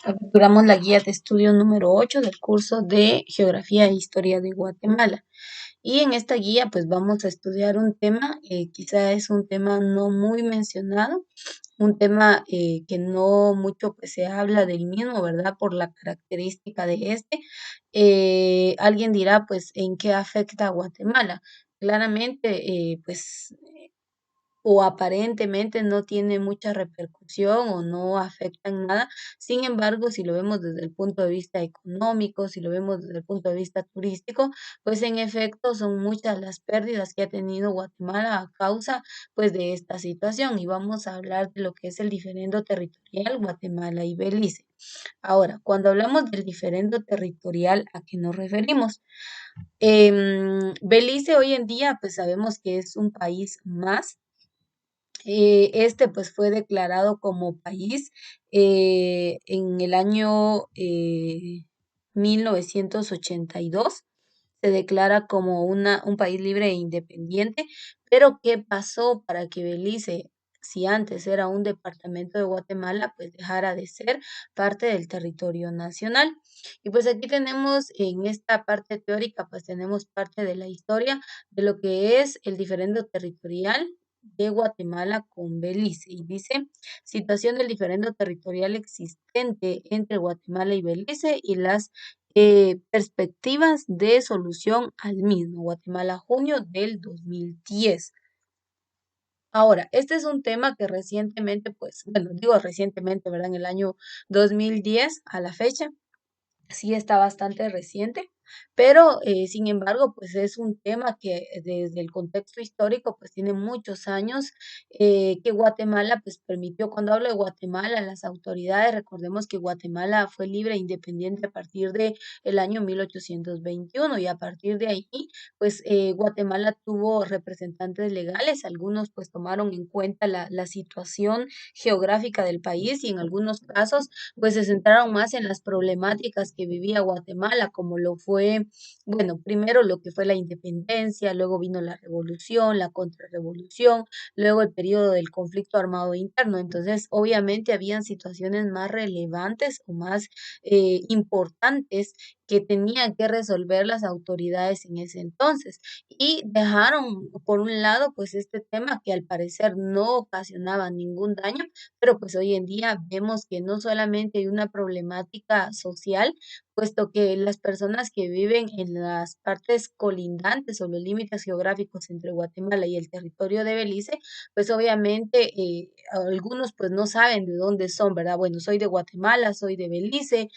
Capturamos la guía de estudio número 8 del curso de Geografía e Historia de Guatemala. Y en esta guía pues vamos a estudiar un tema, quizá es un tema no muy mencionado, un tema que no mucho pues se habla del mismo, ¿verdad? Por la característica de este. Alguien dirá pues en qué afecta a Guatemala. Claramente pues o aparentemente no tiene mucha repercusión o no afecta en nada. Sin embargo, si lo vemos desde el punto de vista económico, si lo vemos desde el punto de vista turístico, pues en efecto son muchas las pérdidas que ha tenido Guatemala a causa pues de esta situación. Y vamos a hablar de lo que es el diferendo territorial Guatemala y Belice. Ahora, cuando hablamos del diferendo territorial, ¿a qué nos referimos? Belice hoy en día, pues sabemos que es un país más. Este pues fue declarado como país en el año 1982. Se declara como un país libre e independiente. Pero ¿qué pasó para que Belice, si antes era un departamento de Guatemala, pues dejara de ser parte del territorio nacional? Y pues aquí tenemos en esta parte teórica, pues tenemos parte de la historia de lo que es el diferendo territorial de Guatemala con Belice. Y dice, situación del diferendo territorial existente entre Guatemala y Belice y las perspectivas de solución al mismo. Guatemala, junio del 2010. Ahora, este es un tema que recientemente, pues, bueno, digo recientemente, ¿verdad? En el año 2010 a la fecha, sí está bastante reciente, pero sin embargo, pues es un tema que desde el contexto histórico, pues tiene muchos años que Guatemala, pues permitió, cuando hablo de Guatemala, las autoridades, recordemos que Guatemala fue libre e independiente a partir de el año 1821 y a partir de ahí, pues Guatemala tuvo representantes legales, algunos pues tomaron en cuenta la situación geográfica del país y en algunos casos pues se centraron más en las problemáticas que vivía Guatemala, como lo fue, bueno, primero lo que fue la independencia, luego vino la revolución, la contrarrevolución, luego el periodo del conflicto armado interno. Entonces, obviamente habían situaciones más relevantes o más importantes que tenían que resolver las autoridades en ese entonces y dejaron por un lado pues este tema que al parecer no ocasionaba ningún daño, pero pues hoy en día vemos que no solamente hay una problemática social, puesto que las personas que viven en las partes colindantes o los límites geográficos entre Guatemala y el territorio de Belice, pues obviamente algunos pues no saben de dónde son, ¿verdad? Bueno, soy de Guatemala, soy de Belice,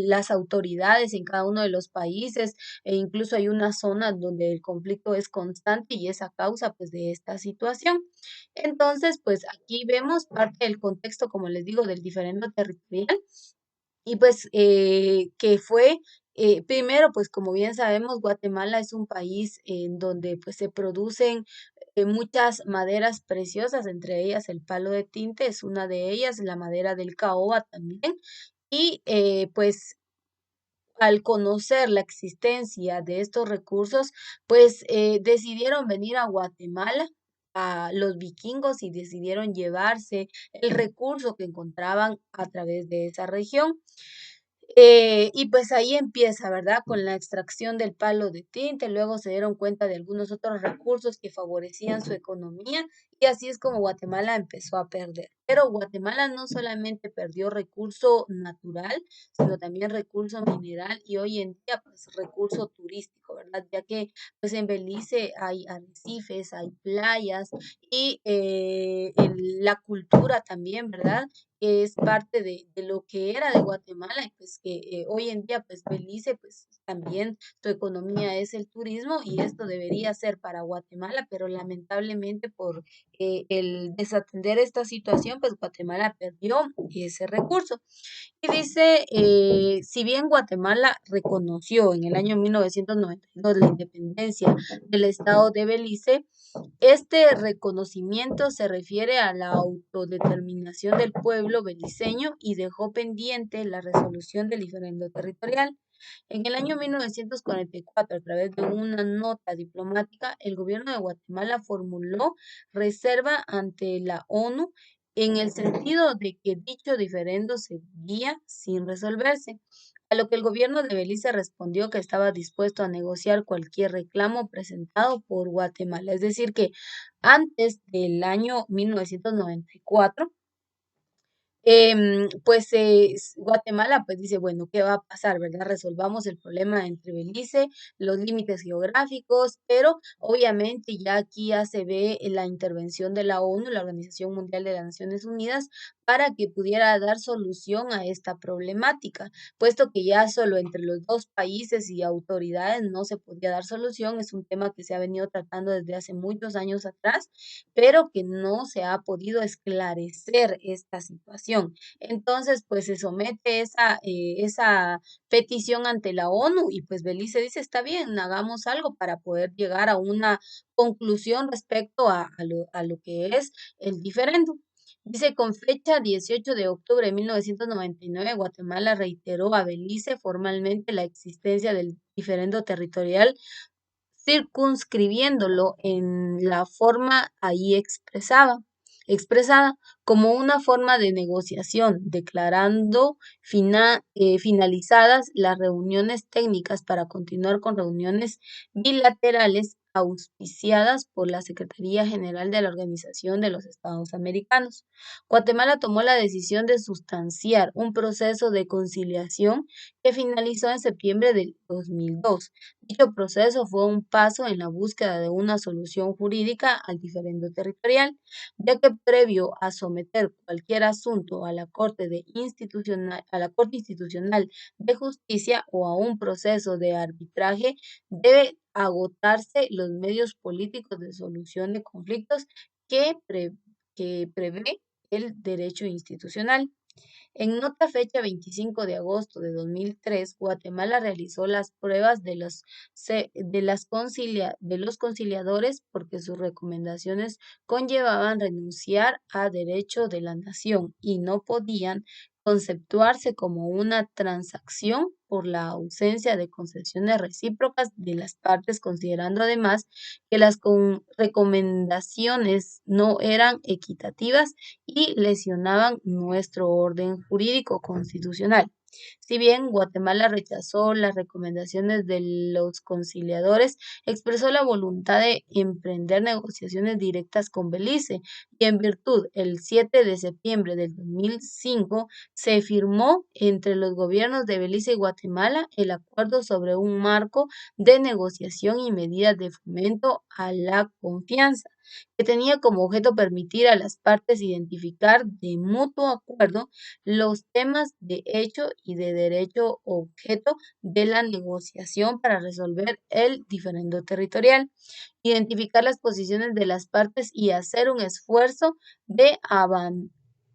las autoridades en cada uno de los países, e incluso hay una zona donde el conflicto es constante y es a causa pues de esta situación. Entonces, pues aquí vemos parte del contexto, como les digo, del diferendo territorial y pues que fue, primero, pues como bien sabemos, Guatemala es un país en donde pues se producen muchas maderas preciosas, entre ellas el palo de tinte es una de ellas, la madera del caoba también. Y pues al conocer la existencia de estos recursos, pues decidieron venir a Guatemala a los vikingos y decidieron llevarse el recurso que encontraban a través de esa región. Y pues ahí empieza, ¿verdad? Con la extracción del palo de tinte, luego se dieron cuenta de algunos otros recursos que favorecían su economía y así es como Guatemala empezó a perder. Pero Guatemala no solamente perdió recurso natural, sino también recurso mineral y hoy en día pues recurso turístico, ¿verdad? Ya que pues en Belice hay arrecifes, hay playas y la cultura también, ¿verdad? Que es parte de lo que era de Guatemala y pues que hoy en día pues Belice pues también su economía es el turismo y esto debería ser para Guatemala, pero lamentablemente por el desatender esta situación pues Guatemala perdió ese recurso. Y dice, si bien Guatemala reconoció en el año 1992 la independencia del estado de Belice, este reconocimiento se refiere a la autodeterminación del pueblo beliceño y dejó pendiente la resolución del diferendo territorial. En el año 1944, a través de una nota diplomática, el gobierno de Guatemala formuló reserva ante la ONU en el sentido de que dicho diferendo seguía sin resolverse, a lo que el gobierno de Belice respondió que estaba dispuesto a negociar cualquier reclamo presentado por Guatemala. Es decir, que antes del año 1994, Guatemala pues dice, bueno, ¿qué va a pasar, verdad? Resolvamos el problema entre Belice, los límites geográficos, pero obviamente ya aquí ya se ve la intervención de la ONU, la Organización Mundial de las Naciones Unidas, para que pudiera dar solución a esta problemática, puesto que ya solo entre los dos países y autoridades no se podía dar solución, es un tema que se ha venido tratando desde hace muchos años atrás, pero que no se ha podido esclarecer esta situación. Entonces, pues se somete esa petición ante la ONU y pues Belice dice, está bien, hagamos algo para poder llegar a una conclusión respecto a lo que es el diferendo. Dice, con fecha 18 de octubre de 1999, Guatemala reiteró a Belice formalmente la existencia del diferendo territorial, circunscribiéndolo en la forma ahí expresada como una forma de negociación, declarando finalizadas las reuniones técnicas para continuar con reuniones bilaterales auspiciadas por la Secretaría General de la Organización de los Estados Americanos. Guatemala tomó la decisión de sustanciar un proceso de conciliación que finalizó en septiembre del 2002. Dicho proceso fue un paso en la búsqueda de una solución jurídica al diferendo territorial, ya que previo a someter cualquier asunto a a la Corte Institucional de Justicia o a un proceso de arbitraje, debe agotarse los medios políticos de solución de conflictos que, que prevé el derecho institucional. En nota fecha 25 de agosto de 2003, Guatemala realizó las pruebas de los conciliadores porque sus recomendaciones conllevaban renunciar a derecho de la nación y no podían conceptuarse como una transacción por la ausencia de concesiones recíprocas de las partes, considerando además que las recomendaciones no eran equitativas y lesionaban nuestro orden jurídico constitucional. Si bien Guatemala rechazó las recomendaciones de los conciliadores, expresó la voluntad de emprender negociaciones directas con Belice y en virtud, el 7 de septiembre del 2005 se firmó entre los gobiernos de Belice y Guatemala el acuerdo sobre un marco de negociación y medidas de fomento a la confianza, que tenía como objeto permitir a las partes identificar de mutuo acuerdo los temas de hecho y de derecho objeto de la negociación para resolver el diferendo territorial, identificar las posiciones de las partes y hacer un esfuerzo de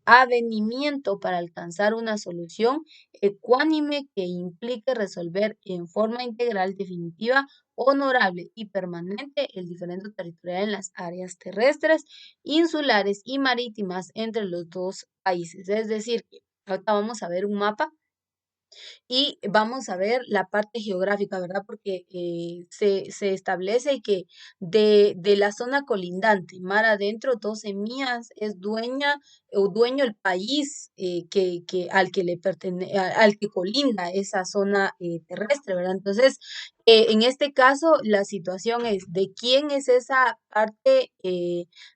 avenimiento para alcanzar una solución ecuánime que implique resolver en forma integral, definitiva, honorable y permanente el diferendo territorial en las áreas terrestres, insulares y marítimas entre los dos países. Es decir, que ahorita vamos a ver un mapa y vamos a ver la parte geográfica, ¿verdad? Porque se establece que de la zona colindante, mar adentro, 12 millas, es dueña o dueño el país al que al que colinda esa zona terrestre, ¿verdad? Entonces, en este caso, la situación es de quién es esa parte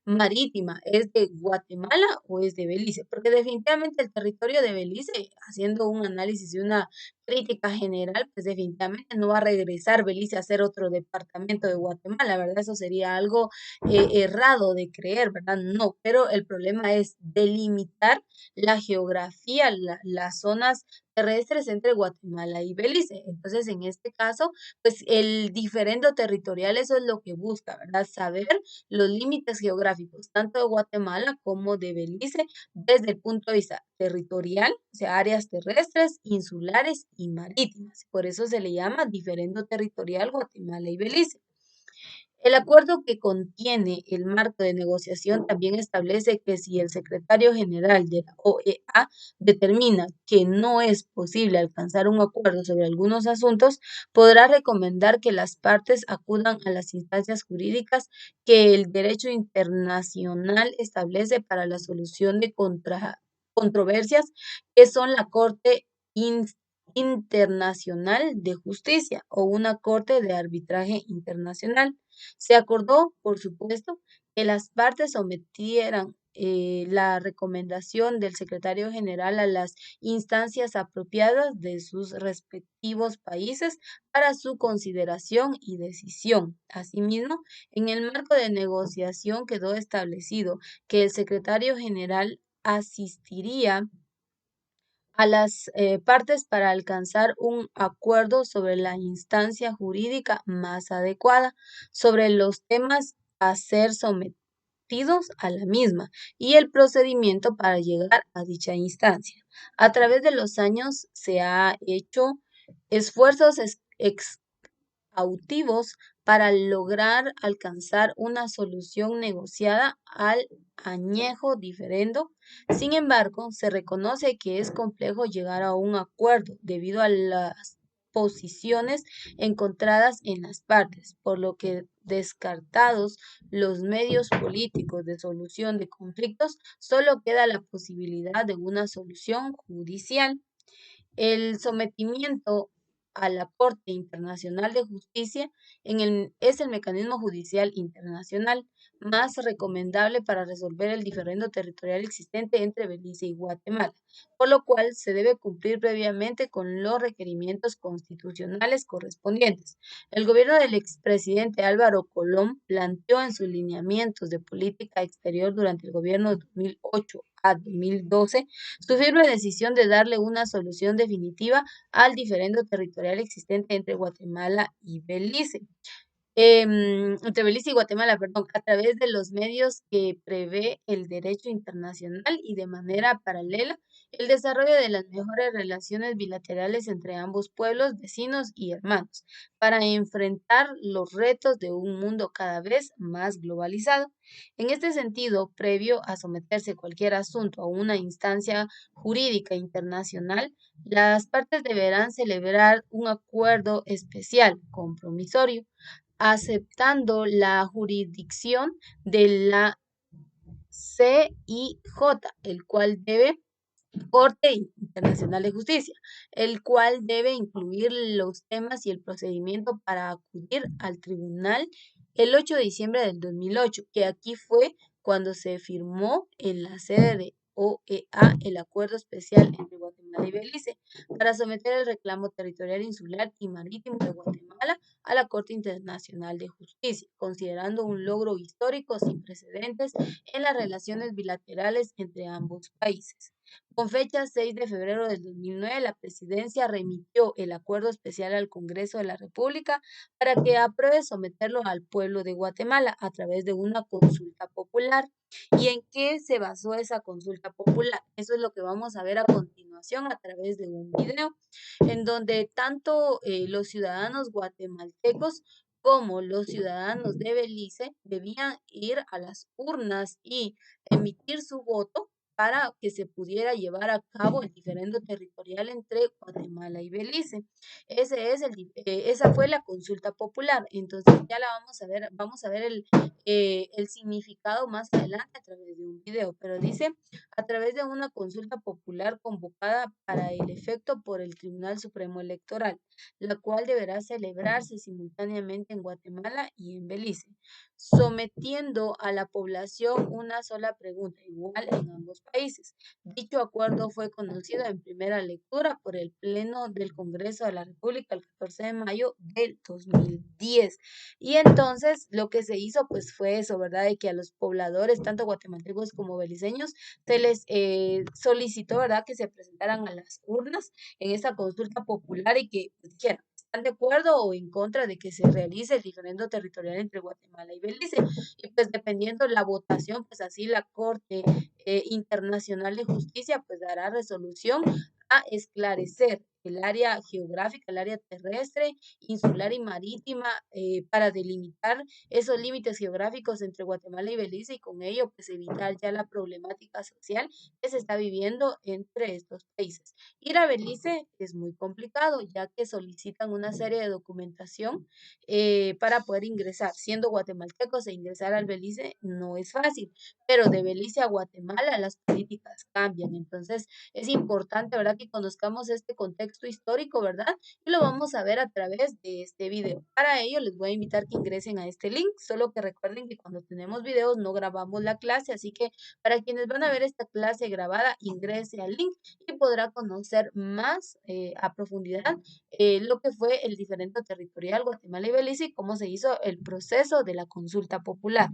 marítima, ¿es de Guatemala o es de Belice? Porque definitivamente el territorio de Belice, haciendo un análisis y una crítica general, pues definitivamente no va a regresar Belice a ser otro departamento de Guatemala, ¿verdad? Eso sería algo errado de creer, ¿verdad? No, pero el problema es delimitar la geografía, las zonas terrestres entre Guatemala y Belice. Entonces, en este caso, pues el diferendo territorial, eso es lo que busca, ¿verdad? Saber los límites geográficos, tanto de Guatemala como de Belice, desde el punto de vista territorial, o sea, áreas terrestres, insulares y marítimas. Por eso se le llama diferendo territorial Guatemala y Belice. El acuerdo que contiene el marco de negociación también establece que si el secretario general de la OEA determina que no es posible alcanzar un acuerdo sobre algunos asuntos, podrá recomendar que las partes acudan a las instancias jurídicas que el derecho internacional establece para la solución de controversias, que son la Corte Internacional de Justicia o una Corte de Arbitraje Internacional. Se acordó, por supuesto, que las partes sometieran la recomendación del secretario general a las instancias apropiadas de sus respectivos países para su consideración y decisión. Asimismo, en el marco de negociación quedó establecido que el secretario general asistiría a las partes para alcanzar un acuerdo sobre la instancia jurídica más adecuada, sobre los temas a ser sometidos a la misma y el procedimiento para llegar a dicha instancia. A través de los años se ha hecho esfuerzos cautivos para lograr alcanzar una solución negociada al añejo diferendo. Sin embargo, se reconoce que es complejo llegar a un acuerdo debido a las posiciones encontradas en las partes, por lo que descartados los medios políticos de solución de conflictos, solo queda la posibilidad de una solución judicial. El sometimiento a la Corte Internacional de Justicia es el mecanismo judicial internacional más recomendable para resolver el diferendo territorial existente entre Belice y Guatemala, por lo cual se debe cumplir previamente con los requerimientos constitucionales correspondientes. El gobierno del expresidente Álvaro Colón planteó en sus lineamientos de política exterior durante el gobierno de 2008 a 2012 su firme decisión de darle una solución definitiva al diferendo territorial existente entre Guatemala y Belice. Entre Belice y Guatemala, perdón, a través de los medios que prevé el derecho internacional y de manera paralela el desarrollo de las mejores relaciones bilaterales entre ambos pueblos, vecinos y hermanos, para enfrentar los retos de un mundo cada vez más globalizado. En este sentido, previo a someterse cualquier asunto a una instancia jurídica internacional, las partes deberán celebrar un acuerdo especial compromisorio aceptando la jurisdicción de la CIJ, el cual debe Corte Internacional de Justicia, el cual debe incluir los temas y el procedimiento para acudir al tribunal el 8 de diciembre del 2008, que aquí fue cuando se firmó en la sede de OEA el acuerdo especial entre Guatemala y Belice para someter el reclamo territorial insular y marítimo de Guatemala a la Corte Internacional de Justicia, considerando un logro histórico sin precedentes en las relaciones bilaterales entre ambos países. Con fecha 6 de febrero del 2009, la presidencia remitió el acuerdo especial al Congreso de la República para que apruebe someterlo al pueblo de Guatemala a través de una consulta popular. ¿Y en qué se basó esa consulta popular? Eso es lo que vamos a ver a continuación a través de un video, en donde tanto los ciudadanos guatemaltecos como los ciudadanos de Belice debían ir a las urnas y emitir su voto para que se pudiera llevar a cabo el diferendo territorial entre Guatemala y Belice. Esa fue la consulta popular. Entonces ya la vamos a ver el significado más adelante a través de un video, pero dice a través de una consulta popular convocada para el efecto por el Tribunal Supremo Electoral, la cual deberá celebrarse simultáneamente en Guatemala y en Belice, sometiendo a la población una sola pregunta, igual en ambos países. Dicho acuerdo fue conocido en primera lectura por el Pleno del Congreso de la República el 14 de mayo del 2010. Y entonces lo que se hizo pues fue eso, ¿verdad? De que a los pobladores, tanto guatemaltecos como beliceños, se les solicitó, ¿verdad? Que se presentaran a las urnas en esta consulta popular y que pues, dijeran, ¿están de acuerdo o en contra de que se realice el diferendo territorial entre Guatemala y Belice? Y pues dependiendo la votación, pues así la Corte Internacional de Justicia pues dará resolución a esclarecer el área geográfica, el área terrestre, insular y marítima, para delimitar esos límites geográficos entre Guatemala y Belice y con ello pues evitar ya la problemática social que se está viviendo entre estos países. Ir a Belice es muy complicado ya que solicitan una serie de documentación para poder ingresar. Siendo guatemaltecos e ingresar al Belice no es fácil, pero de Belice a Guatemala las políticas cambian. Entonces es importante, ¿verdad?, que conozcamos este contexto histórico, ¿verdad? Y lo vamos a ver a través de este video. Para ello les voy a invitar que ingresen a este link, solo que recuerden que cuando tenemos videos no grabamos la clase, así que para quienes van a ver esta clase grabada, ingrese al link y podrá conocer más a profundidad lo que fue el diferente territorial Guatemala y Belice y cómo se hizo el proceso de la consulta popular.